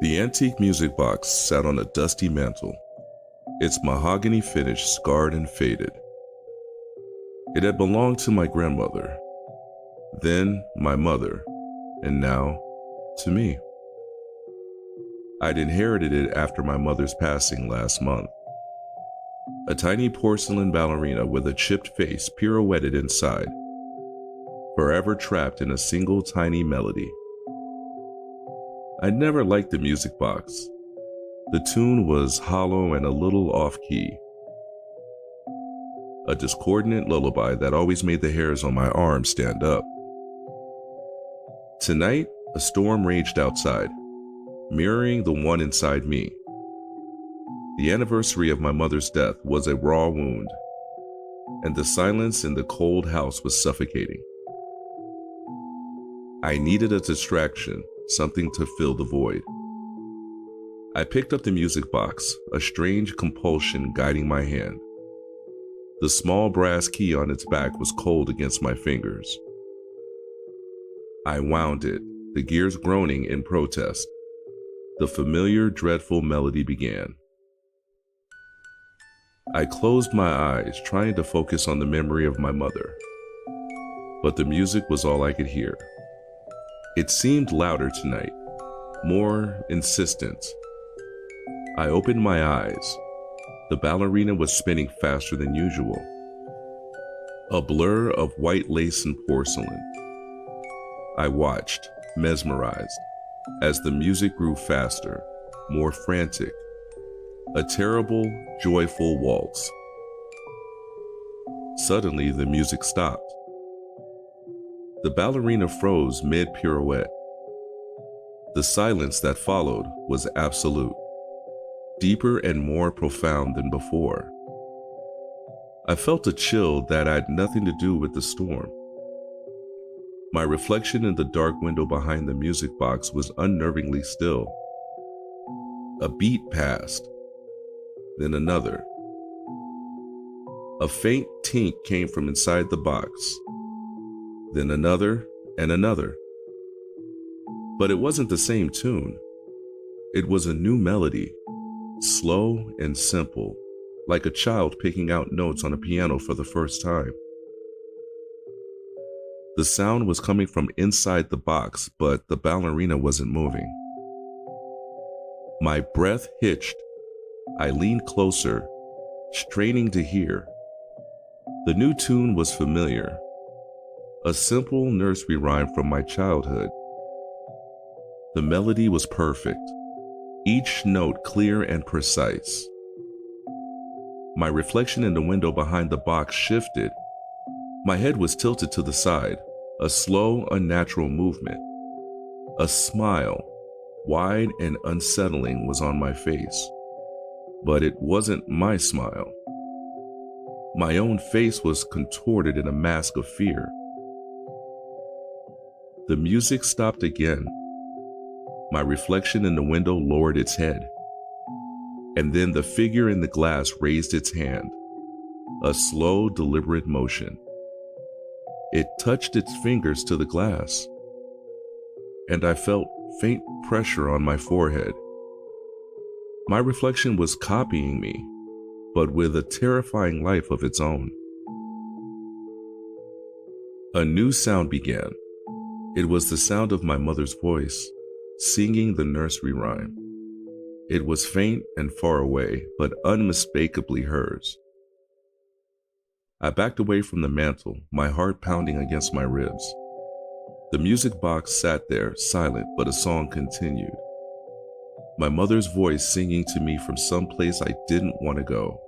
The antique music box sat on a dusty mantel, its mahogany finish scarred and faded. It had belonged to my grandmother, then my mother, and now to me. I'd inherited it after my mother's passing last month. A tiny porcelain ballerina with a chipped face pirouetted inside, forever trapped in a single tiny melody. I'd never liked the music box. The tune was hollow and a little off-key. A discordant lullaby that always made the hairs on my arms stand up. Tonight, a storm raged outside, mirroring the one inside me. The anniversary of my mother's death was a raw wound, and the silence in the cold house was suffocating. I needed a distraction, something to fill the void. I picked up the music box, a strange compulsion guiding my hand. The small brass key on its back was cold against my fingers. I wound it, the gears groaning in protest. The familiar, dreadful melody began. I closed my eyes, trying to focus on the memory of my mother. But the music was all I could hear. It seemed louder tonight, more insistent. I opened my eyes. The ballerina was spinning faster than usual. A blur of white lace and porcelain. I watched, mesmerized, as the music grew faster, more frantic. A terrible, joyful waltz. Suddenly, the music stopped. The ballerina froze mid-pirouette. The silence that followed was absolute, deeper and more profound than before. I felt a chill that had nothing to do with the storm. My reflection in the dark window behind the music box was unnervingly still. A beat passed, then another. A faint tink came from inside the box, then another and another. But it wasn't the same tune. It was a new melody, slow and simple, like a child picking out notes on a piano for the first time. The sound was coming from inside the box, but the ballerina wasn't moving. My breath hitched. I leaned closer, straining to hear. The new tune was familiar, a simple nursery rhyme from my childhood. The melody was perfect, each note clear and precise. My reflection in the window behind the box shifted. My head was tilted to the side, a slow, unnatural movement. A smile, wide and unsettling, was on my face. But it wasn't my smile. My own face was contorted in a mask of fear. The music stopped again. My reflection in the window lowered its head. And then the figure in the glass raised its hand, a slow, deliberate motion. It touched its fingers to the glass, and I felt faint pressure on my forehead. My reflection was copying me, but with a terrifying life of its own. A new sound began. It was the sound of my mother's voice, singing the nursery rhyme. It was faint and far away, but unmistakably hers. I backed away from the mantel, my heart pounding against my ribs. The music box sat there, silent, but a song continued. My mother's voice singing to me from some place I didn't want to go.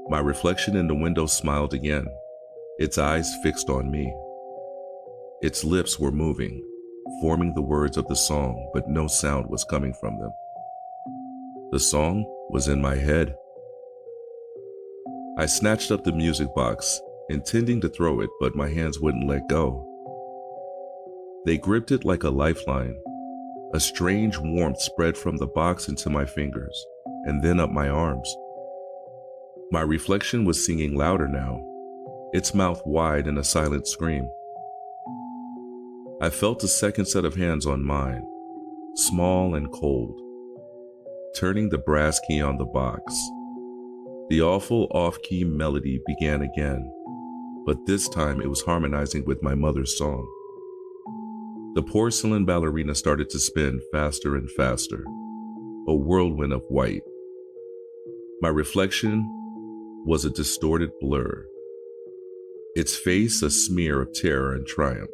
My reflection in the window smiled again, its eyes fixed on me. Its lips were moving, forming the words of the song, but no sound was coming from them. The song was in my head. I snatched up the music box, intending to throw it, but my hands wouldn't let go. They gripped it like a lifeline. A strange warmth spread from the box into my fingers, and then up my arms. My reflection was singing louder now, its mouth wide in a silent scream. I felt a second set of hands on mine, small and cold. Turning the brass key on the box, the awful off-key melody began again, but this time it was harmonizing with my mother's song. The porcelain ballerina started to spin faster and faster, a whirlwind of white. My reflection was a distorted blur, its face a smear of terror and triumph.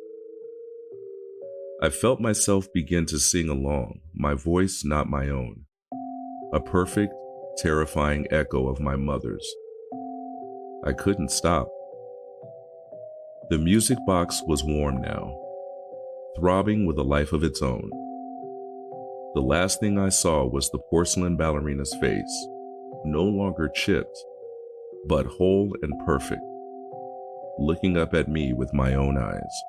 I felt myself begin to sing along, my voice not my own, a perfect, terrifying echo of my mother's. I couldn't stop. The music box was warm now, throbbing with a life of its own. The last thing I saw was the porcelain ballerina's face, no longer chipped, but whole and perfect, looking up at me with my own eyes.